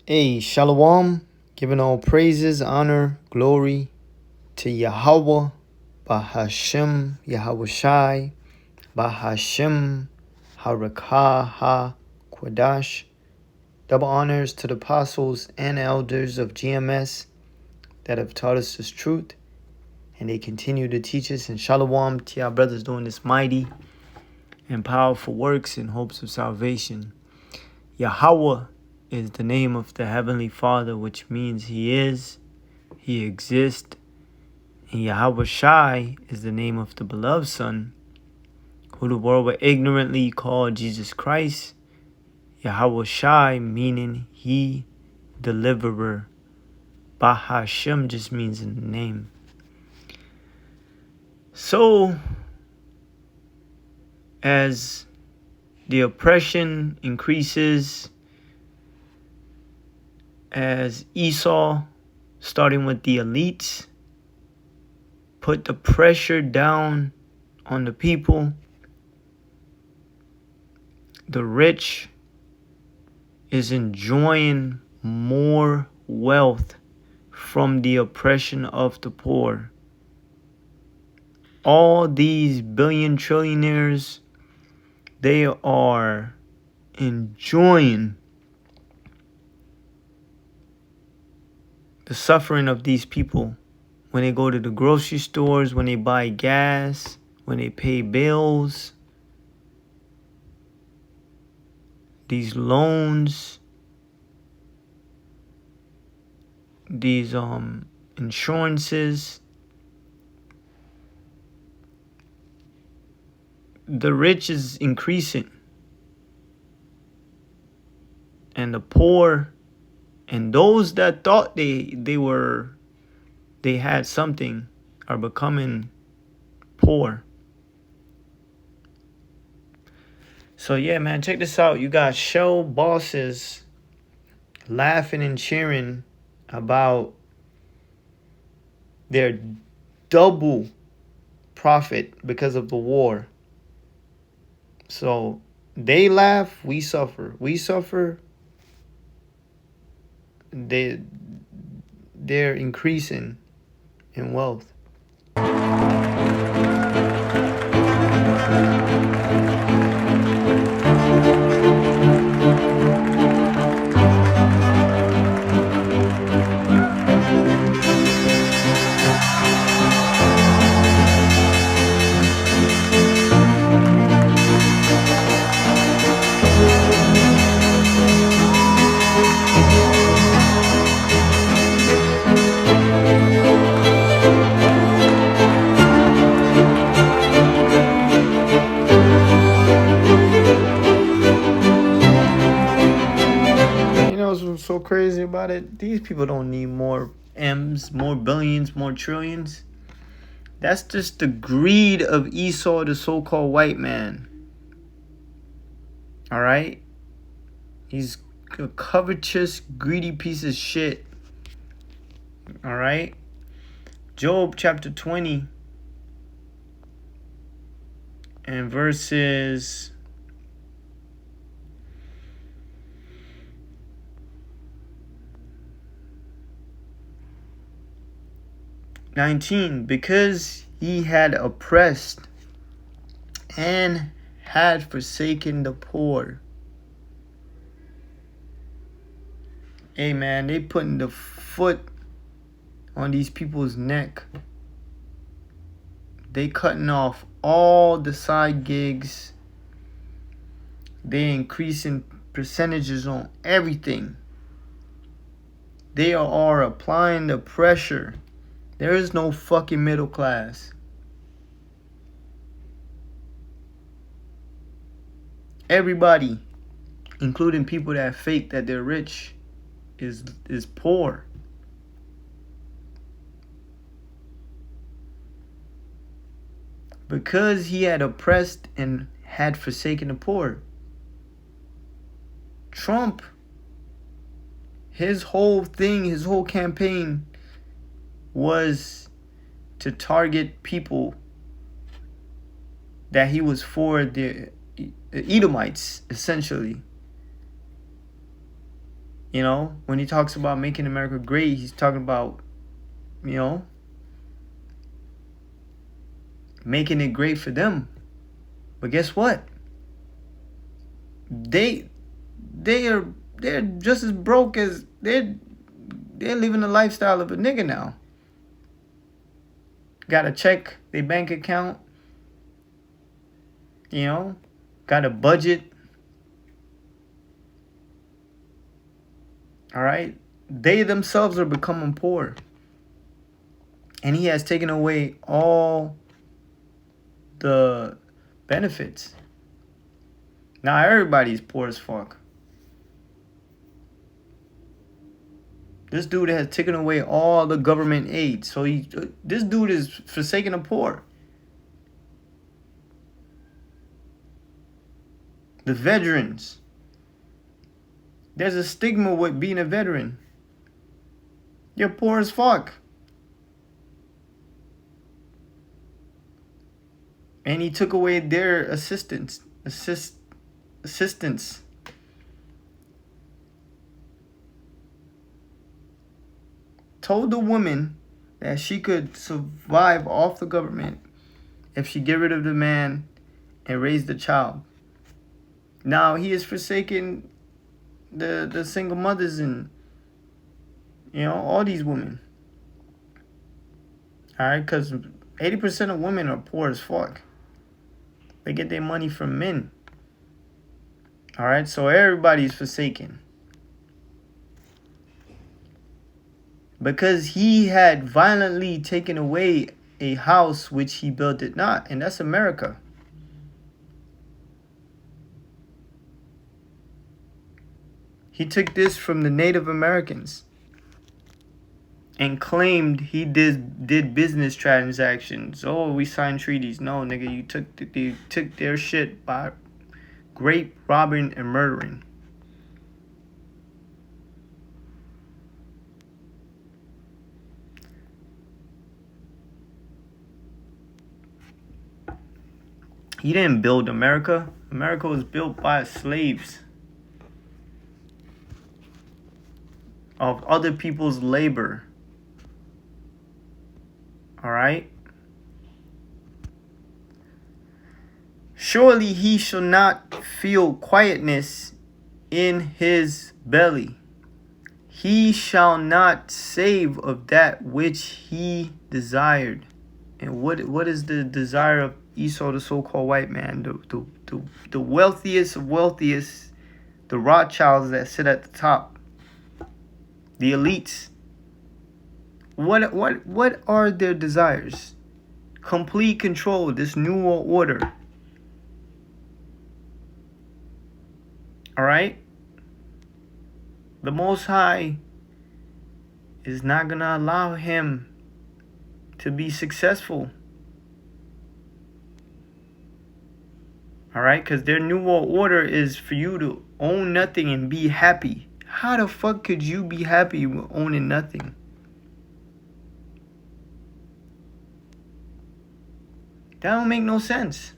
Hey, Shalom, giving all praises, honor, glory to Yahweh, Bahashem, Yahweh Shai, Bahashem, Harakah, Ha, Quadash. Double honors to the apostles and elders of GMS that have taught us this truth, and they continue to teach us. And Shalom to our brothers doing this mighty and powerful works in hopes of salvation. Yahweh is the name of the Heavenly Father, which means He is, He exists. And Yahweh Shai is the name of the beloved Son, who the world will ignorantly call Jesus Christ. Yahweh Shai meaning He, deliverer. Bahashem just means in the name. So, as the oppression increases, as Esau, starting with the elites, put the pressure down on the people, the rich is enjoying more wealth from the oppression of the poor. All these billion trillionaires, they are enjoying the suffering of these people when they go to the grocery stores, when they buy gas, when they pay bills, these loans, these insurances. The rich is increasing, and the poor and those that thought they had something are becoming poor. So yeah, man, check this out. You got show bosses laughing and cheering about their double profit because of the war. So they laugh, we suffer. We suffer, they're increasing in wealth. What's so crazy about it? These people don't need more M's, more billions, more trillions. That's just the greed of Esau, the so-called white man. All right? He's a covetous, greedy piece of shit. All right? Job chapter 20 and verses 19, because he had oppressed and had forsaken the poor. Hey man, they putting the foot on these people's neck. They cutting off all the side gigs. They increasing percentages on everything. They are applying the pressure. There is no fucking middle class. Everybody, including people that fake that they're rich, is poor. Because he had oppressed and had forsaken the poor. Trump, his whole thing, his whole campaign was to target people that he was for, the Edomites, essentially. You know, when he talks about making America great, he's talking about, you know, making it great for them. But guess what? They they're just as broke as they're living the lifestyle of a nigga now. Gotta check their bank account, you know, got a budget. All right. They themselves are becoming poor. And he has taken away all the benefits. Now everybody's poor as fuck. This dude has taken away all the government aid. So this dude is forsaking the poor. The veterans. There's a stigma with being a veteran. You're poor as fuck. And he took away their assistance. Told the woman that she could survive off the government if she get rid of the man and raise the child. Now he is forsaking the single mothers and, you know, all these women. All right, because 80% of women are poor as fuck. They get their money from men. All right, so everybody's forsaken. Because he had violently taken away a house which he built it not, and that's America. He took this from the Native Americans and claimed he did business transactions. Oh, we signed treaties. No, nigga, you took their shit by rape, robbing, and murdering. He didn't build America. America was built by slaves of other people's labor. All right? Surely he shall not feel quietness in his belly. He shall not save of that which he desired. And what is the desire of Esau, the so-called white man? The wealthiest of wealthiest, the Rothschilds that sit at the top, the elites. What are their desires? Complete control, this new world order. All right? The Most High is not going to allow him to be successful. All right? Because their new world order is for you to own nothing and be happy. How the fuck could you be happy with owning nothing? That don't make no sense.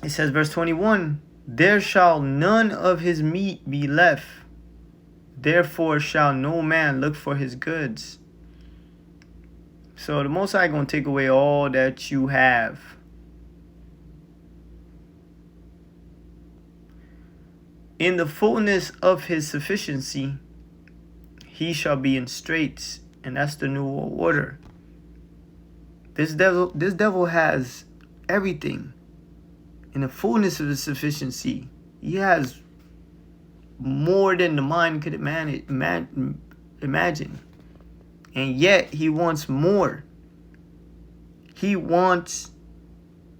It says, verse 21, there shall none of his meat be left. Therefore shall no man look for his goods. So the Most High gonna take away all that you have. In the fullness of his sufficiency, he shall be in straits. And that's the new world order. This devil has everything. In the fullness of his sufficiency, he has more than the mind could imagine. And yet he wants more. He wants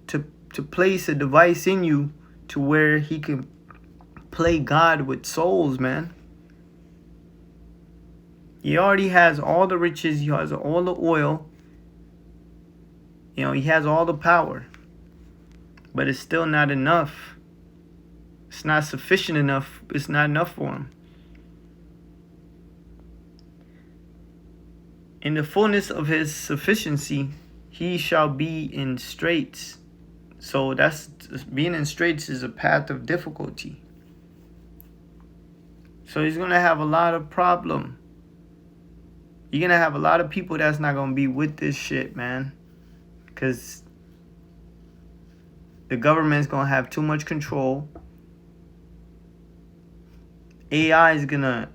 to place a device in you to where he can play God with souls, man. He already has all the riches. He has all the oil. You know, he has all the power. But it's still not enough. It's not sufficient enough. It's not enough for him. In the fullness of his sufficiency, he shall be in straits. So that's being in straits is a path of difficulty. So he's gonna have a lot of problem. You're gonna have a lot of people that's not gonna be with this shit, man. Cause the government's gonna have too much control. AI is gonna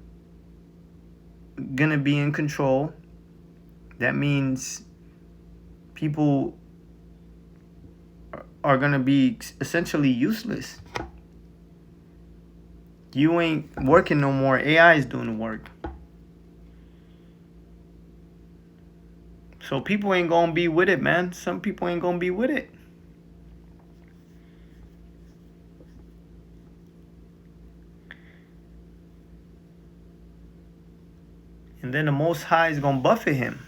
be in control. That means people are gonna be essentially useless. You ain't working no more. AI is doing the work. So people ain't gonna be with it, man. Some people ain't gonna be with it. And then the Most High is gonna buffet him.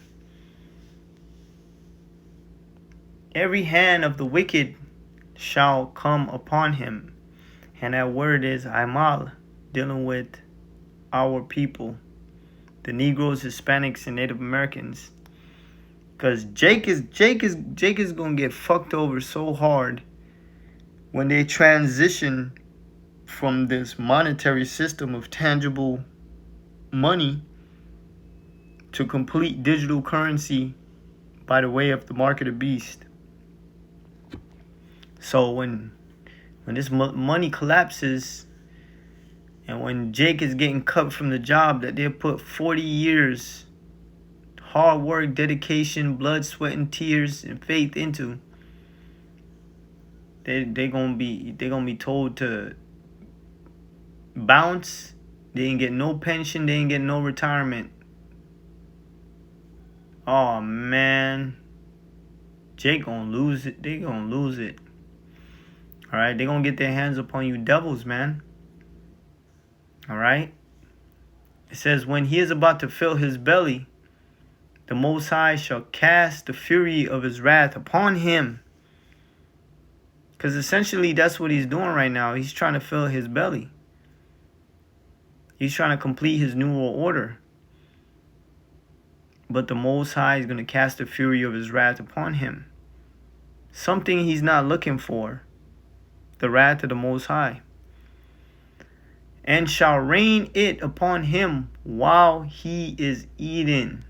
Every hand of the wicked shall come upon him. And that word is Aimal, dealing with our people, the Negroes, Hispanics, and Native Americans. Because Jake is gonna get fucked over so hard when they transition from this monetary system of tangible money to complete digital currency by the way of the mark of the beast. So when this money collapses, and when Jake is getting cut from the job that they put 40 years hard work, dedication, blood, sweat, and tears and faith into, they gonna be told to bounce. They ain't get no pension, they ain't get no retirement. Oh man, Jake gonna lose it. They gonna lose it. Alright, they gonna get their hands upon you devils, man. Alright? It says, when he is about to fill his belly, the Most High shall cast the fury of his wrath upon him. Because essentially that's what he's doing right now. He's trying to fill his belly. He's trying to complete his new world order. But the Most High is going to cast the fury of his wrath upon him. Something he's not looking for. The wrath of the Most High. And shall rain it upon him while he is eating.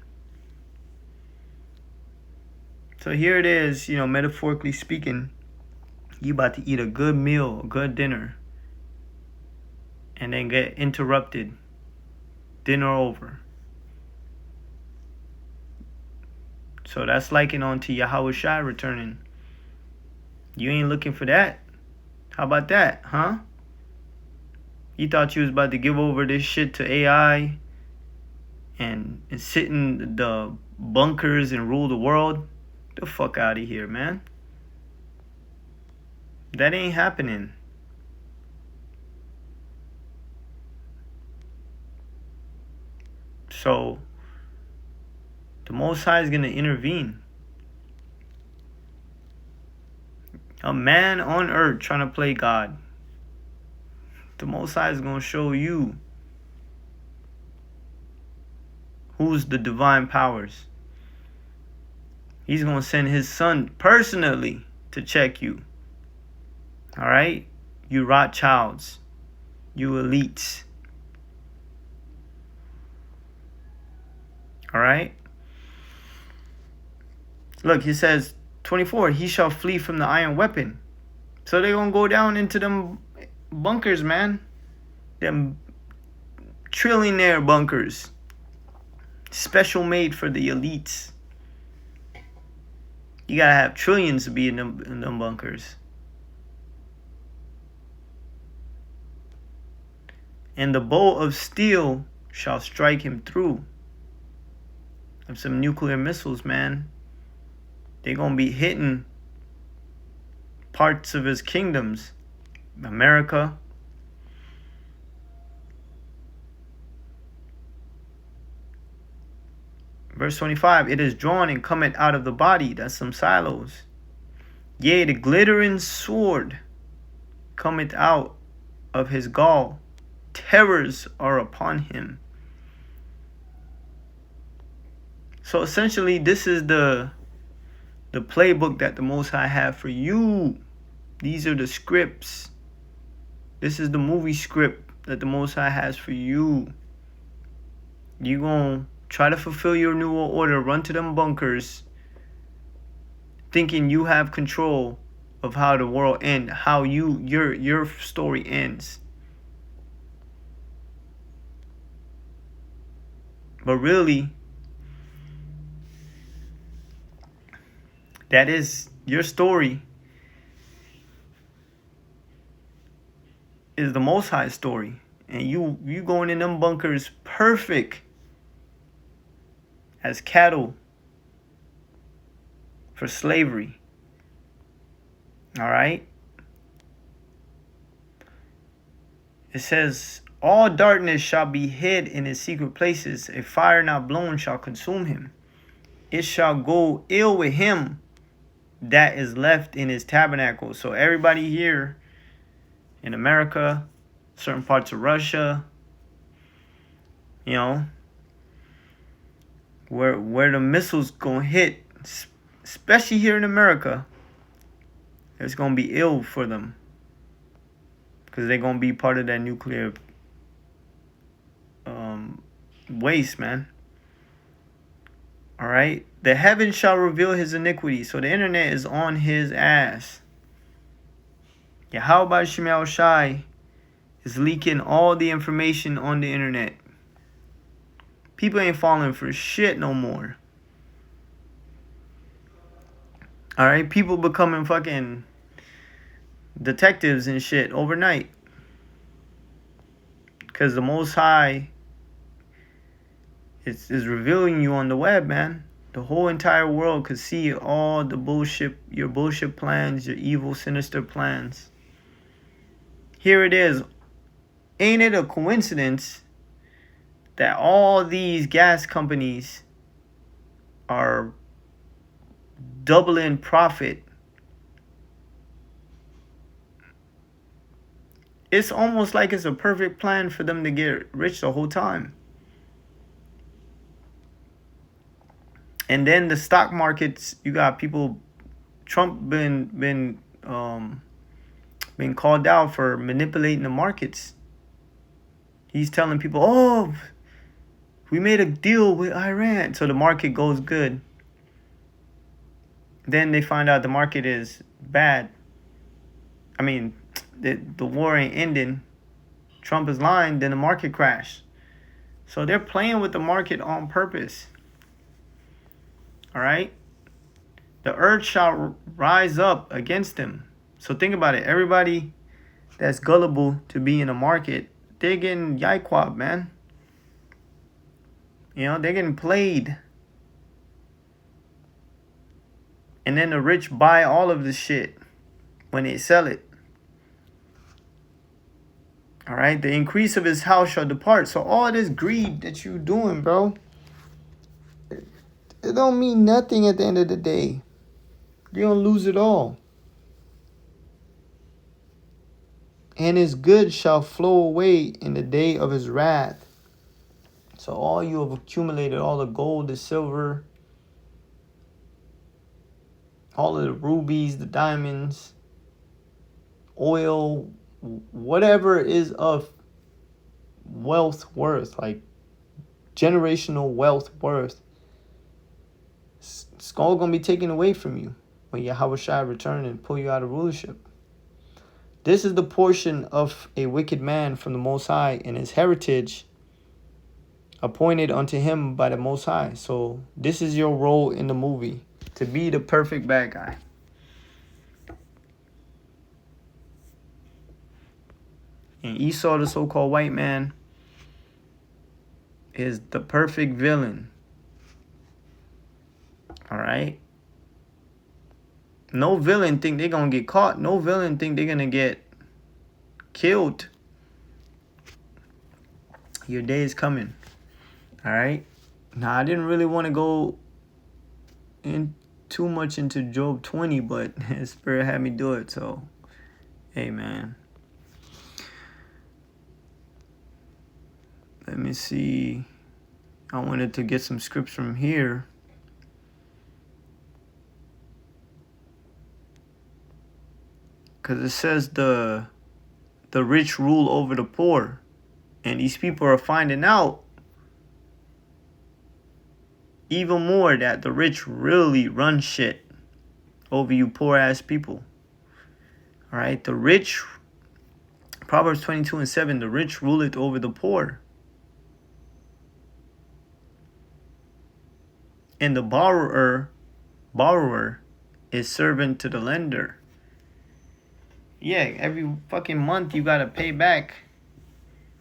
So here it is, metaphorically speaking. You about to eat a good meal, a good dinner. And then get interrupted. Dinner over. So that's likened on to Yahawashi returning. You ain't looking for that. How about that, huh? You thought you was about to give over this shit to AI and sit in the bunkers and rule the world? Get the fuck out of here, man. That ain't happening. So the Most High is going to intervene. A man on earth trying to play God. The Most High is going to show you who's the divine powers. He's going to send his son personally to check you. Alright? You Rothschilds. You elites. Alright? Look, he says, 24, he shall flee from the iron weapon. So they're going to go down into them bunkers, man. Them trillionaire bunkers. Special made for the elites. You got to have trillions to be in them bunkers. And the bow of steel shall strike him through. Of some nuclear missiles, man. They're going to be hitting parts of his kingdoms. America. Verse 25. It is drawn and cometh out of the body. That's some silos. Yea, the glittering sword cometh out of his gall. Terrors are upon him. So essentially, this is the playbook that the Most High have for you. These are the scripts. This is the movie script that the Most High has for you. You gonna try to fulfill your new world order, run to them bunkers, thinking you have control of how the world ends, how your story ends. But really, that is your story. Is the Most High story, and you going in them bunkers perfect as cattle for slavery. All right. It says, all darkness shall be hid in his secret places. A fire not blown shall consume him. It shall go ill with him that is left in his tabernacle. So everybody here in America, certain parts of Russia, you know, where the missiles gonna hit, especially here in America, it's gonna be ill for them, because they're gonna be part of that nuclear waste, man. All right, the heavens shall reveal his iniquity. So the internet is on his ass. Yahweh Shemel Shai is leaking all the information on the internet. People ain't falling for shit no more. All right, people becoming fucking detectives and shit overnight, because the Most High is revealing you on the web, man. The whole entire world could see all the bullshit, your bullshit plans, your evil, sinister plans. Here it is. Ain't it a coincidence that all these gas companies are doubling profit? It's almost like it's a perfect plan for them to get rich the whole time. And then the stock markets, you got people. Trump been called out for manipulating the markets. He's telling people, "Oh, we made a deal with Iran, so the market goes good." Then they find out the market is bad. I mean, the war ain't ending. Trump is lying. Then the market crashed. So they're playing with the market on purpose. All right? The earth shall rise up against him. So think about it. Everybody that's gullible to be in the market, they're getting yikwab, man. You know, they're getting played. And then the rich buy all of the shit when they sell it. All right? The increase of his house shall depart. So all this greed that you doing, bro, it don't mean nothing at the end of the day. You're going to lose it all. And his good shall flow away in the day of his wrath. So all you have accumulated, all the gold, the silver, all of the rubies, the diamonds, oil, whatever is of wealth worth, like generational wealth worth, it's all going to be taken away from you when Yahweh Shai return and pull you out of rulership. This is the portion of a wicked man from the Most High, and his heritage appointed unto him by the Most High. So this is your role in the movie, to be the perfect bad guy. And Esau, the so-called white man, is the perfect villain. All right? No villain think they're going to get caught. No villain think they're going to get killed. Your day is coming. All right? Now, I didn't really want to go in too much into Job 20, but his spirit had me do it. So, hey, man. Let me see. I wanted to get some scripts from here. Because it says the rich rule over the poor. And these people are finding out even more that the rich really run shit over you poor ass people. All right, the rich, Proverbs 22:7, the rich ruleth over the poor. And the borrower is servant to the lender. Yeah, every fucking month you gotta pay back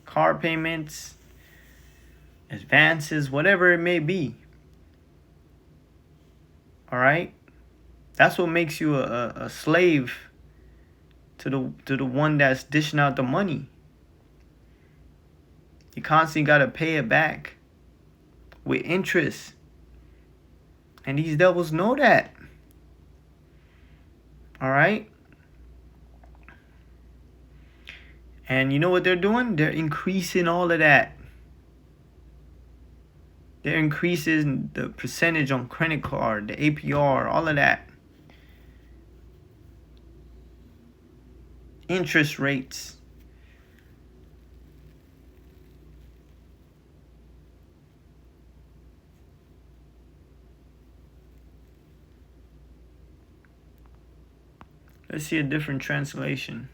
car payments, advances, whatever it may be. All right, that's what makes you a slave to the one that's dishing out the money. You constantly gotta pay it back with interest, and these devils know that. All right. And you know what they're doing? They're increasing all of that. They're increasing the percentage on credit card, the APR, all of that. Interest rates. Let's see a different translation.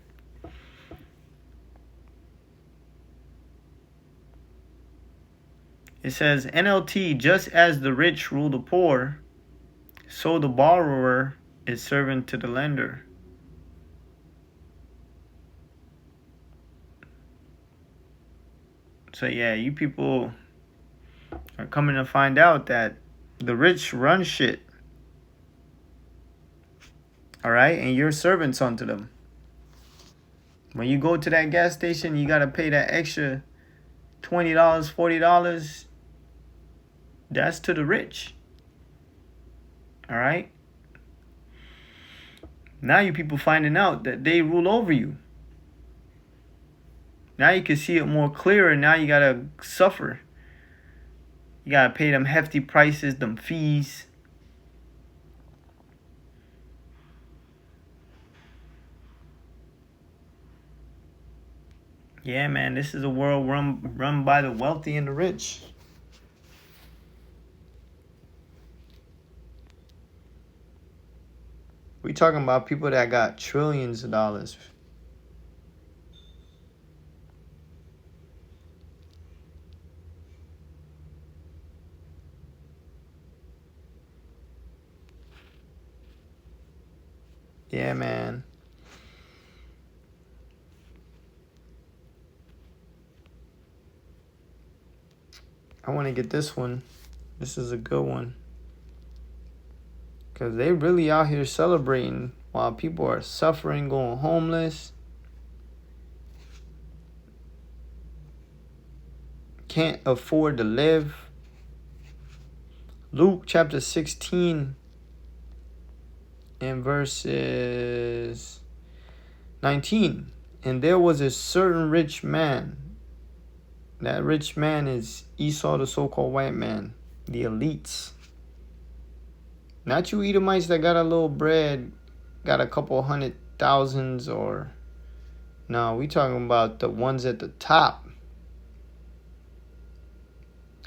It says, NLT, just as the rich rule the poor, so the borrower is servant to the lender. So yeah, you people are coming to find out that the rich run shit. All right, and you're servants unto them. When you go to that gas station, you got to pay that extra $20, $40. That's to the rich. All right. Now you people finding out that they rule over you. Now you can see it more clearer. Now you got to suffer. You got to pay them hefty prices, them fees. Yeah, man, this is a world run by the wealthy and the rich. We talking about people that got trillions of dollars. Yeah, man. I want to get this one. This is a good one. Because they really out here celebrating while people are suffering, going homeless. Can't afford to live. Luke chapter 16 and verses 19. And there was a certain rich man. That rich man is Esau, the so-called white man. The elites. Not you Edomites that got a little bread, got a couple $100,000s, or no, we talking about the ones at the top.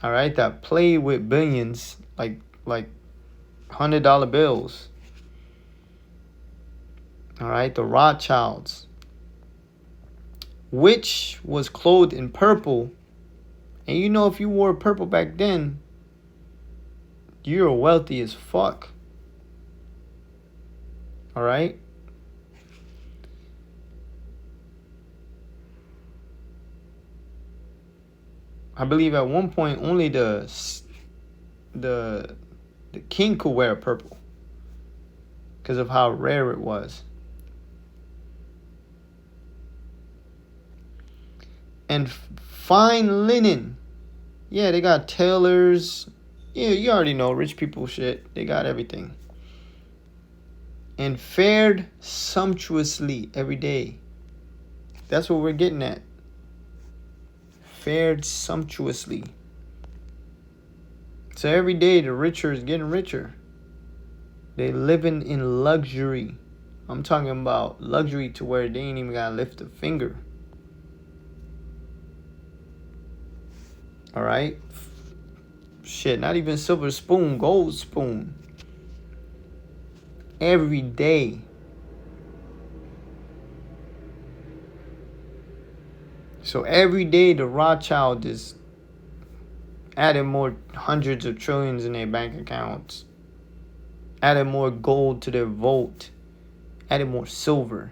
All right, that play with billions, like $100 bills. All right, the Rothschilds, which was clothed in purple. And you know, if you wore purple back then, you're wealthy as fuck. All right. I believe at one point only the king could wear purple because of how rare it was. And fine linen. Yeah, they got tailors. Yeah, you already know rich people shit. They got everything. And fared sumptuously every day. That's what we're getting at. Fared sumptuously. So every day the richer is getting richer. They living in luxury. I'm talking about luxury to where they ain't even gotta lift a finger. All right? Shit, not even silver spoon, gold spoon. Every day. So every day the Rothschild is adding more hundreds of trillions in their bank accounts, adding more gold to their vault, adding more silver.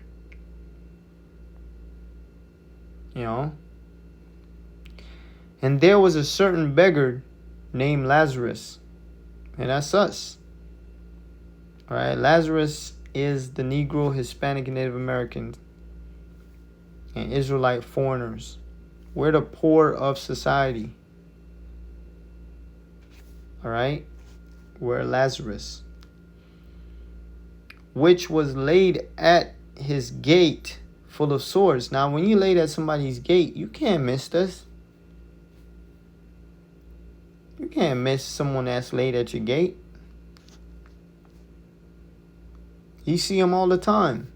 You know? And there was a certain beggar named Lazarus. And that's us. All right? Lazarus is the Negro, Hispanic, and Native American and Israelite foreigners. We're the poor of society. All right? We're Lazarus. Which was laid at his gate full of sores. Now, when you laid at somebody's gate, you can't miss this. You can't miss someone that's laid at your gate. You see them all the time.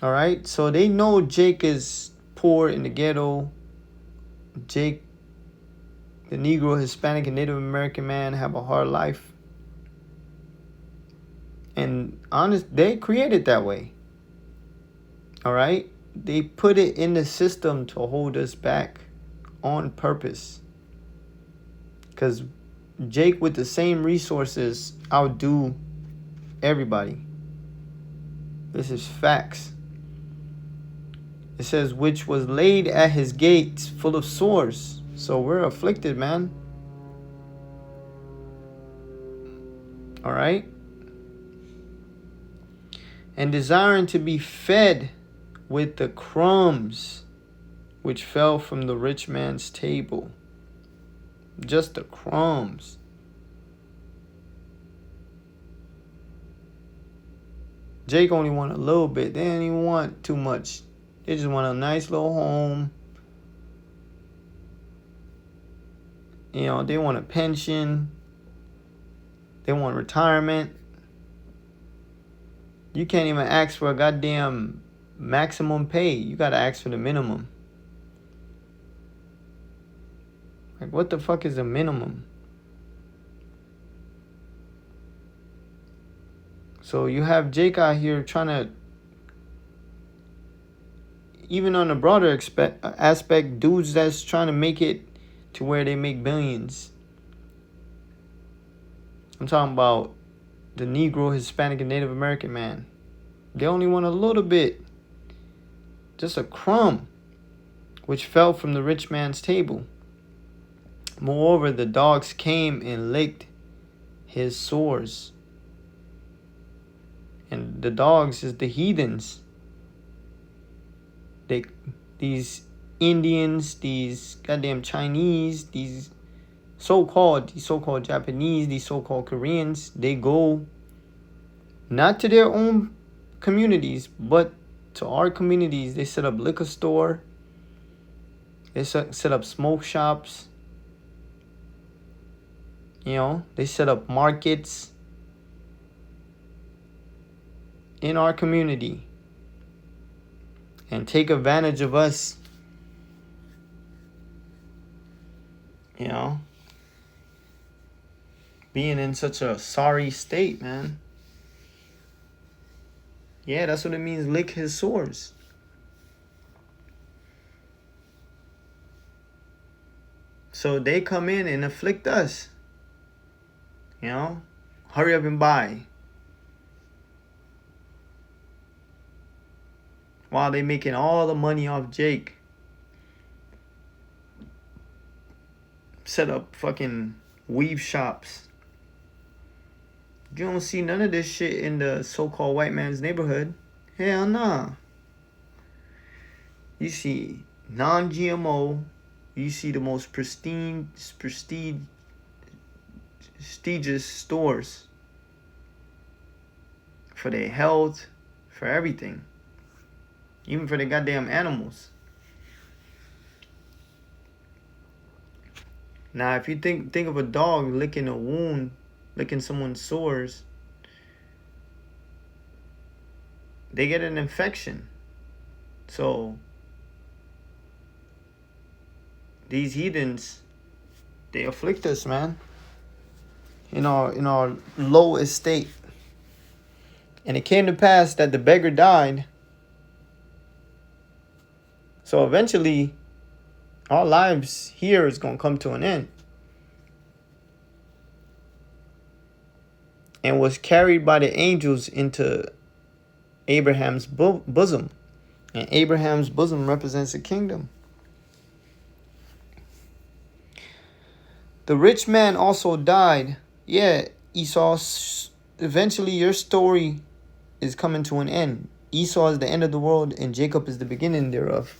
All right? So they know Jake is poor in the ghetto. Jake, the Negro, Hispanic, and Native American man, have a hard life. And honest, they created that way. All right? They put it in the system to hold us back on purpose. Because Jake, with the same resources, outdo everybody. This is facts. It says, which was laid at his gates full of sores. So we're afflicted, man. All right? And desiring to be fed with the crumbs which fell from the rich man's table. Just the crumbs. Jake only want a little bit. They didn't even want too much. They just want a nice little home. You know, they want a pension. They want retirement. You can't even ask for a goddamn maximum pay. You gotta ask for the minimum. Like, what the fuck is the minimum? So you have Jake out here trying to, even on a broader aspect, dudes that's trying to make it to where they make billions. I'm talking about the Negro, Hispanic, and Native American man. They only want a little bit. Just a crumb, which fell from the rich man's table. Moreover, the dogs came and licked his sores. And the dogs is the heathens. These Indians, these goddamn Chinese, these so-called Japanese, these so-called Koreans, they go not to their own communities, but to our communities. They set up liquor store. They set up smoke shops. You know, they set up markets in our community and take advantage of us. You know, being in such a sorry state, man. Yeah, that's what it means, lick his sores. So they come in and afflict us. You know, hurry up and buy. While they making all the money off Jake. Set up fucking weave shops. You don't see none of this shit in the so-called white man's neighborhood. Hell nah. You see non-GMO. You see the most prestigious stores for their health, for everything, even for the goddamn animals. Now, if you think of a dog licking a wound licking someone's sores, they get an infection. So these heathens, they afflict us, man, in our low estate. And it came to pass that the beggar died. So eventually, our lives here is going to come to an end. And was carried by the angels into Abraham's bosom. And Abraham's bosom represents the kingdom. The rich man also died. Yeah, Esau, eventually your story is coming to an end. Esau is the end of the world and Jacob is the beginning thereof.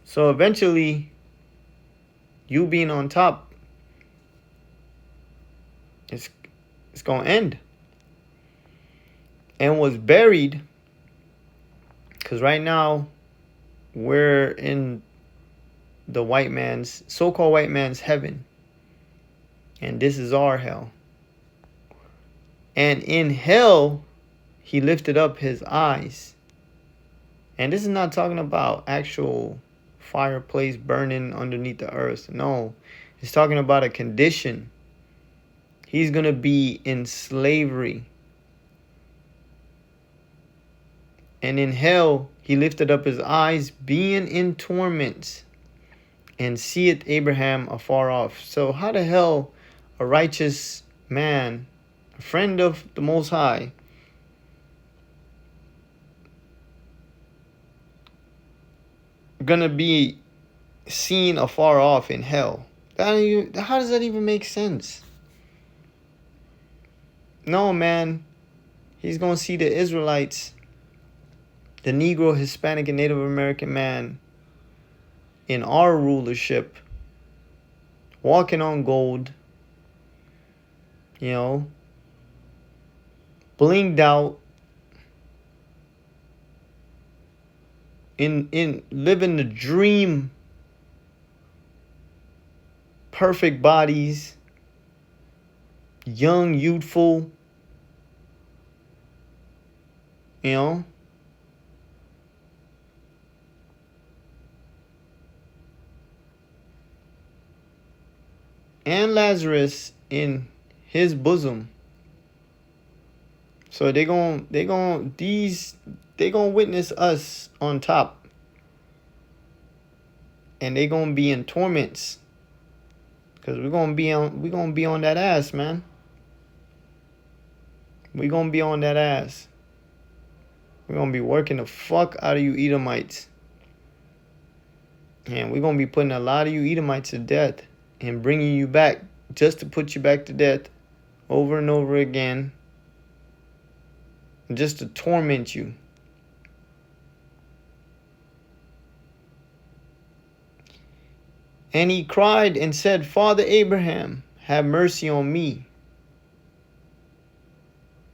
So eventually, you being on top, it's going to end. And was buried, because right now we're in the white man's, so-called white man's heaven. And this is our hell. And in hell, he lifted up his eyes. And this is not talking about actual fireplace burning underneath the earth. No, it's talking about a condition. He's going to be in slavery. And in hell, he lifted up his eyes, being in torments, and seeth Abraham afar off. So how the hell a righteous man, a friend of the Most High, gonna be seen afar off in hell? How does that even make sense? No, man. He's gonna see the Israelites, the Negro, Hispanic, and Native American man in our rulership, walking on gold, blinged out, in living the dream, perfect bodies, young, youthful, and Lazarus in his bosom. So they gonna witness us on top, and they gonna be in torments, because we're gonna be on that ass, man. We're gonna be on that ass. We're gonna be working the fuck out of you Edomites, and we're gonna be putting a lot of you Edomites to death and bringing you back just to put you back to death over and over again, just to torment you. And he cried and said, Father Abraham, have mercy on me.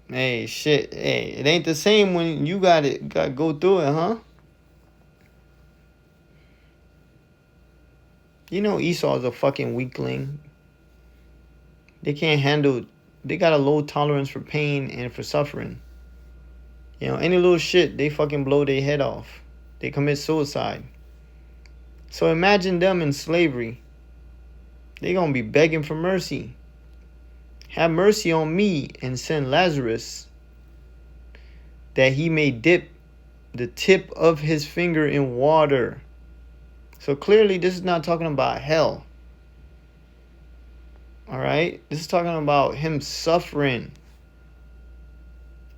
Hey, shit. Hey, it ain't the same when you got to go through it, huh? Esau's a fucking weakling. They got a low tolerance for pain and for suffering. Any little shit, they fucking blow their head off. They commit suicide. So imagine them in slavery. They're going to be begging for mercy. Have mercy on me and send Lazarus, that he may dip the tip of his finger in water. So clearly this is not talking about hell. All right? This is talking about him suffering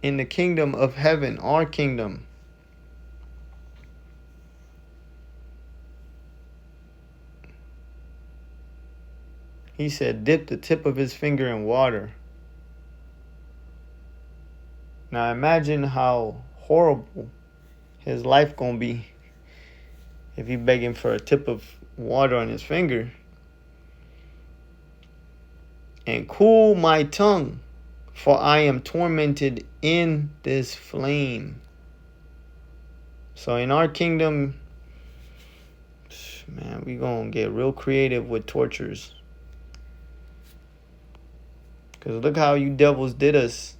in the kingdom of heaven, our kingdom. He said, dip the tip of his finger in water. Now imagine how horrible his life gonna be if he begging for a tip of water on his finger. And cool my tongue, for I am tormented in this flame. So in our kingdom, man, we gonna get real creative with tortures. Because look how you devils did us.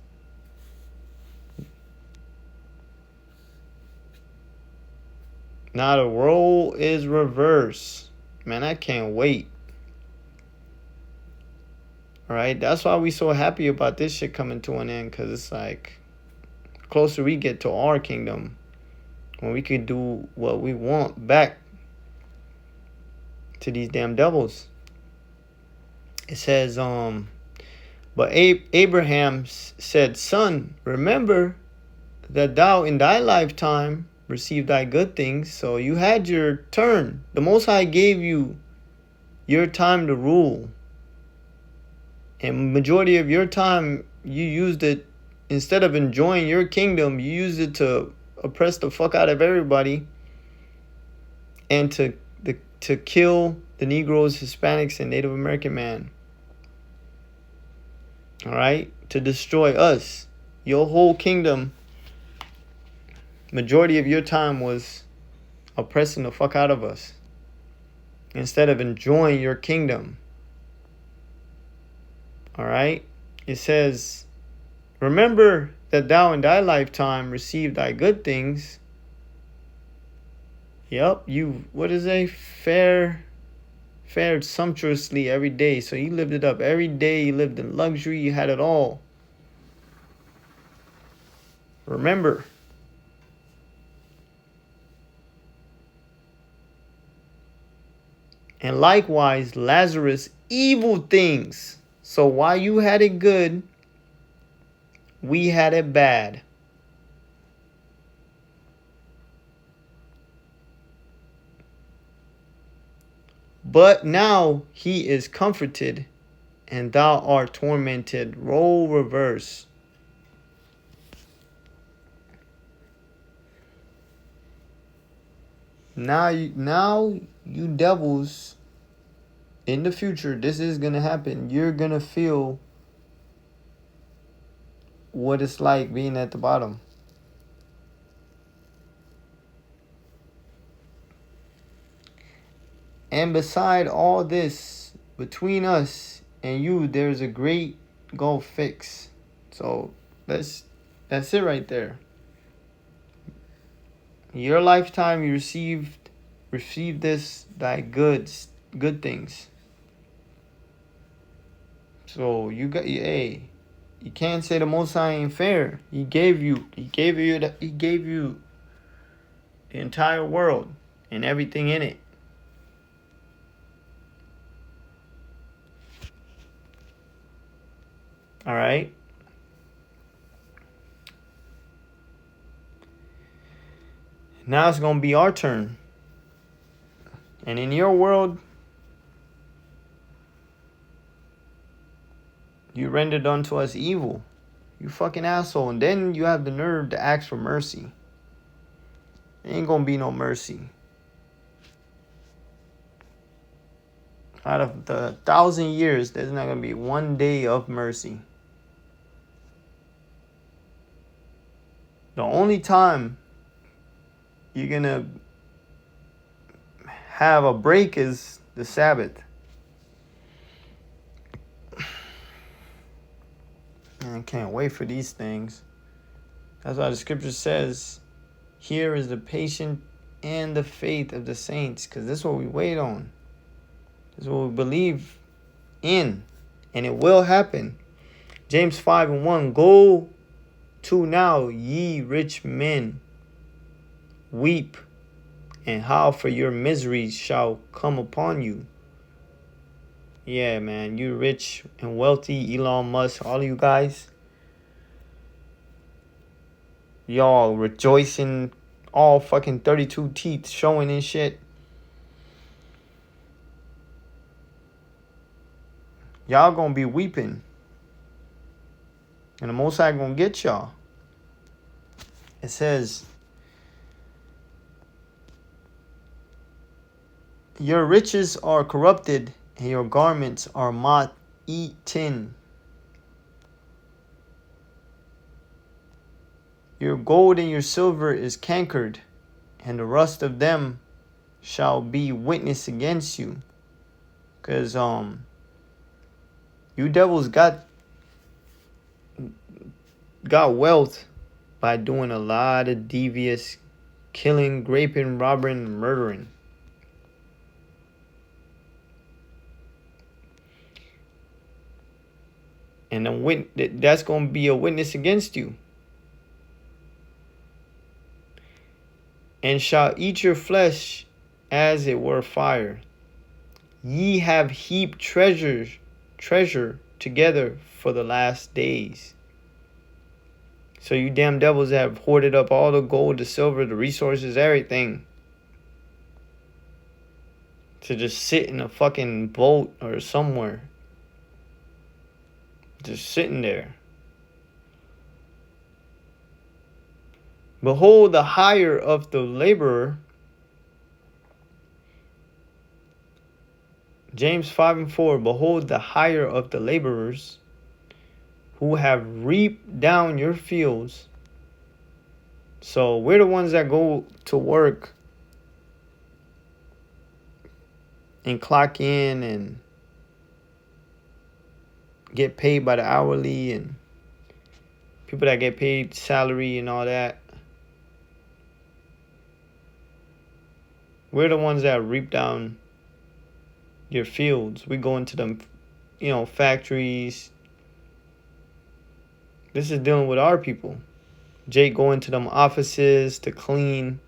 Now the role is reversed. Man, I can't wait. Alright? That's why we so happy about this shit coming to an end. Because it's like, the closer we get to our kingdom, when we could do what we want back to these damn devils. It says, but Abraham said, Son, remember that thou in thy lifetime received thy good things. So you had your turn. The Most High gave you your time to rule. And majority of your time, you used it, instead of enjoying your kingdom, you used it to oppress the fuck out of everybody and to kill the Negroes, Hispanics, and Native American man. All right? To destroy us. Your whole kingdom, majority of your time was oppressing the fuck out of us instead of enjoying your kingdom. All right? It says, remember that thou in thy lifetime received thy good things. Yep, you, what is a fared sumptuously every day. So you lived it up every day. You lived in luxury. You had it all. Remember. And likewise, Lazarus, evil things. So while you had it good, we had it bad. But now he is comforted, and thou art tormented. Role reverse. Now you devils, in the future, this is going to happen. You're going to feel what it's like being at the bottom. And beside all this, between us and you, there's a great gulf fix. So that's it right there. Your lifetime you received this thy good things. So you can't say the Most High ain't fair. He gave you the entire world and everything in it. All right. Now it's going to be our turn. And in your world, you rendered unto us evil. You fucking asshole. And then you have the nerve to ask for mercy. There ain't going to be no mercy. Out of the 1,000 years, there's not going to be one day of mercy. The only time you're going to have a break is the Sabbath. And I can't wait for these things. That's why the scripture says, here is the patience and the faith of the saints. Because this is what we wait on. This is what we believe in. And it will happen. James 5:1. Go to now, ye rich men. Weep and howl, for your miseries shall come upon you. Yeah, man, you rich and wealthy, Elon Musk, all of you guys. Y'all rejoicing, all fucking 32 teeth showing and shit. Y'all gonna be weeping. And the Most High gonna get y'all. It says, your riches are corrupted, and your garments are moth-eaten. Your gold and your silver is cankered, and the rust of them shall be witness against you. Because you devils got got wealth by doing a lot of devious killing, raping, robbing, and murdering. And that's going to be a witness against you. And shall eat your flesh as it were fire. Ye have heaped treasure together for the last days. So you damn devils have hoarded up all the gold, the silver, the resources, everything, to just sit in a fucking boat or somewhere. Just sitting there. Behold the hire of the laborer. James 5:4. Behold the hire of the laborers who have reaped down your fields. So we're the ones that go to work and clock in and get paid by the hourly, and people that get paid salary and all that. We're the ones that reap down your fields. We go into them, factories. This is dealing with our people. Jake going to them offices to clean.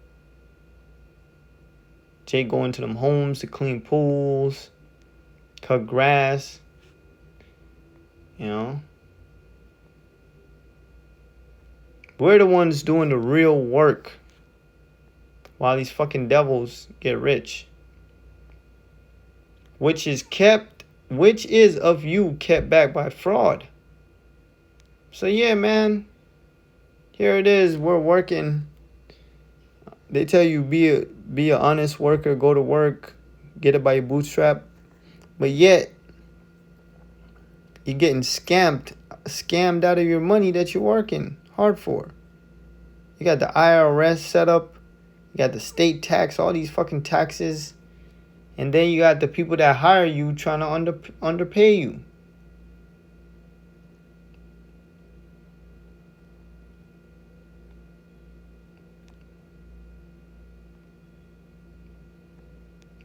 Jake going to them homes to clean pools, cut grass. We're the ones doing the real work while these fucking devils get rich. Which is of you kept back by fraud. So yeah, man. Here it is. We're working. They tell you be an honest worker, go to work, get it by your bootstrap. But yet you're getting scammed out of your money that you're working hard for. You got the IRS set up, you got the state tax, all these fucking taxes, and then you got the people that hire you trying to underpay you.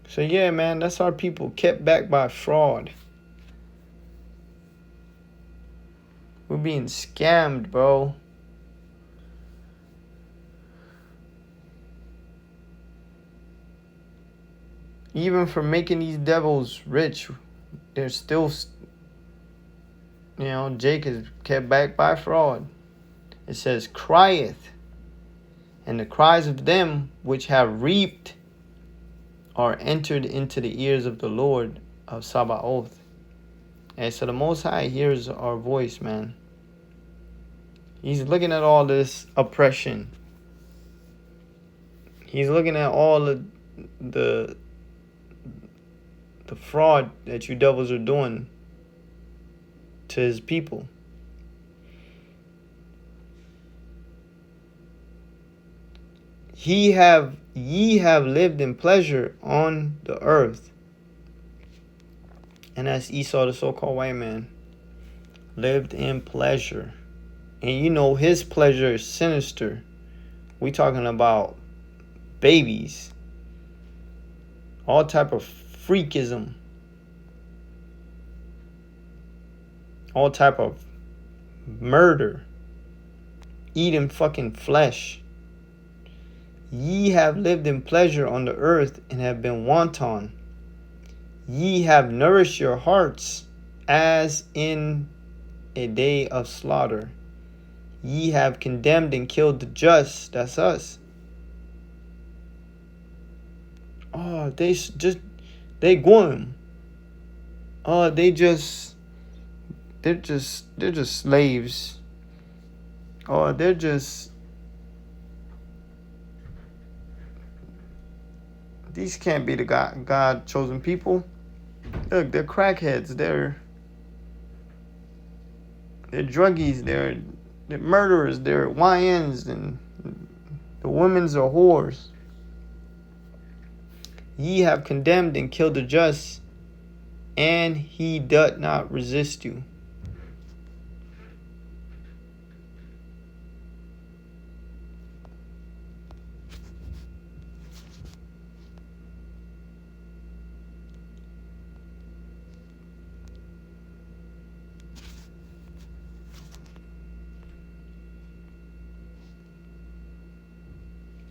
So yeah, man, that's our people, kept back by fraud. We're being scammed, bro. Even for making these devils rich, they're still, Jake is kept back by fraud. It says, crieth, and the cries of them which have reaped are entered into the ears of the Lord of Sabaoth. And so the Most High hears our voice, man. He's looking at all this oppression. He's looking at all the fraud that you devils are doing to his people. Ye have lived in pleasure on the earth. And that's Esau, the so-called white man. Lived in pleasure. And his pleasure is sinister. We talking about babies. All type of freakism. All type of murder. Eating fucking flesh. Ye have lived in pleasure on the earth and have been wanton. Ye have nourished your hearts as in a day of slaughter. Ye have condemned and killed the just. That's us. Oh, they going. Oh, they're just slaves. Oh, they're just. These can't be the God chosen people. Look, they're crackheads. They're druggies. They're murderers. They're YNs, and the women's are whores. Ye have condemned and killed the just, and he doth not resist you.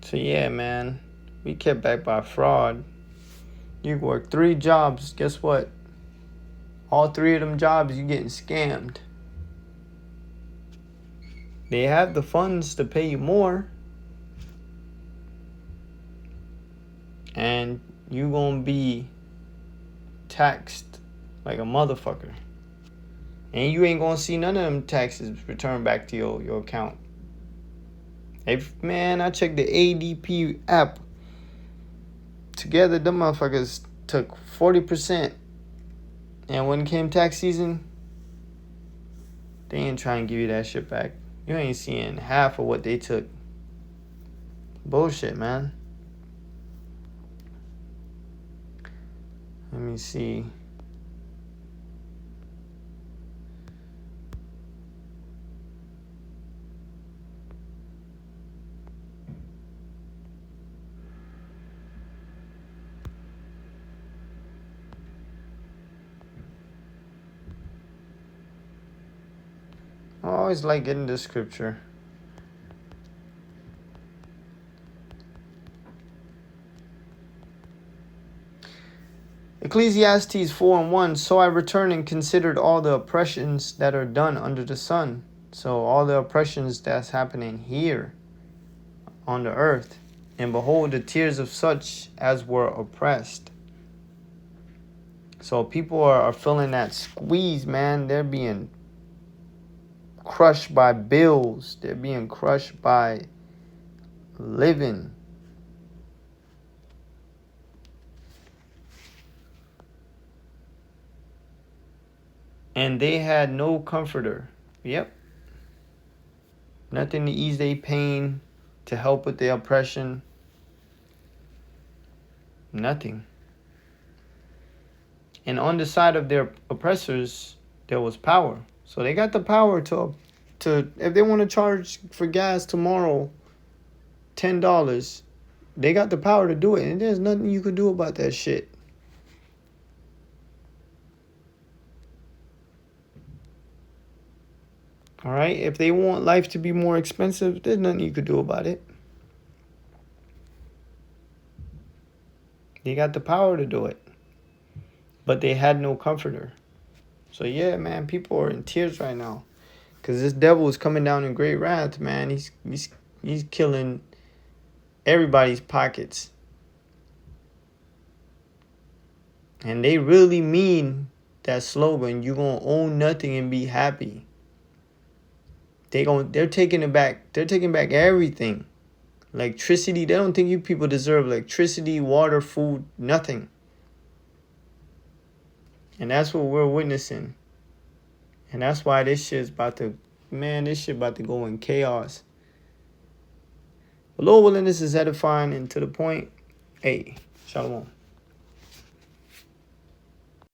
So yeah, man, we kept back by fraud. You work 3 jobs. Guess what? All 3 of them jobs, you getting scammed. They have the funds to pay you more, and you gonna be taxed like a motherfucker. And you ain't gonna see none of them taxes returned back to your account. Man, I checked the ADP app. Together, them motherfuckers took 40%. And when it came tax season, they ain't trying to give you that shit back. You ain't seeing half of what they took. Bullshit, man. Let me see. I always like getting the scripture. Ecclesiastes 4:1. So I returned and considered all the oppressions that are done under the sun. So all the oppressions that's happening here on the earth. And behold, the tears of such as were oppressed. So people are feeling that squeeze, man. They're being crushed by bills. They're being crushed by living. And they had no comforter. Yep. Nothing to ease their pain, to help with their oppression. Nothing. And on the side of their oppressors, there was power. So they got the power to if they want to charge for gas tomorrow $10, they got the power to do it. And there's nothing you can do about that shit. All right? If they want life to be more expensive, there's nothing you could do about it. They got the power to do it. But they had no comforter. So yeah, man, people are in tears right now. Because this devil is coming down in great wrath, man. He's killing everybody's pockets. And they really mean that slogan, you're going to own nothing and be happy. They're taking it back. They're taking back everything. Electricity, they don't think you people deserve electricity, water, food, nothing. And that's what we're witnessing. And that's why this shit about to go in chaos. But Lord willing, this is edifying and to the point. Hey, shalom.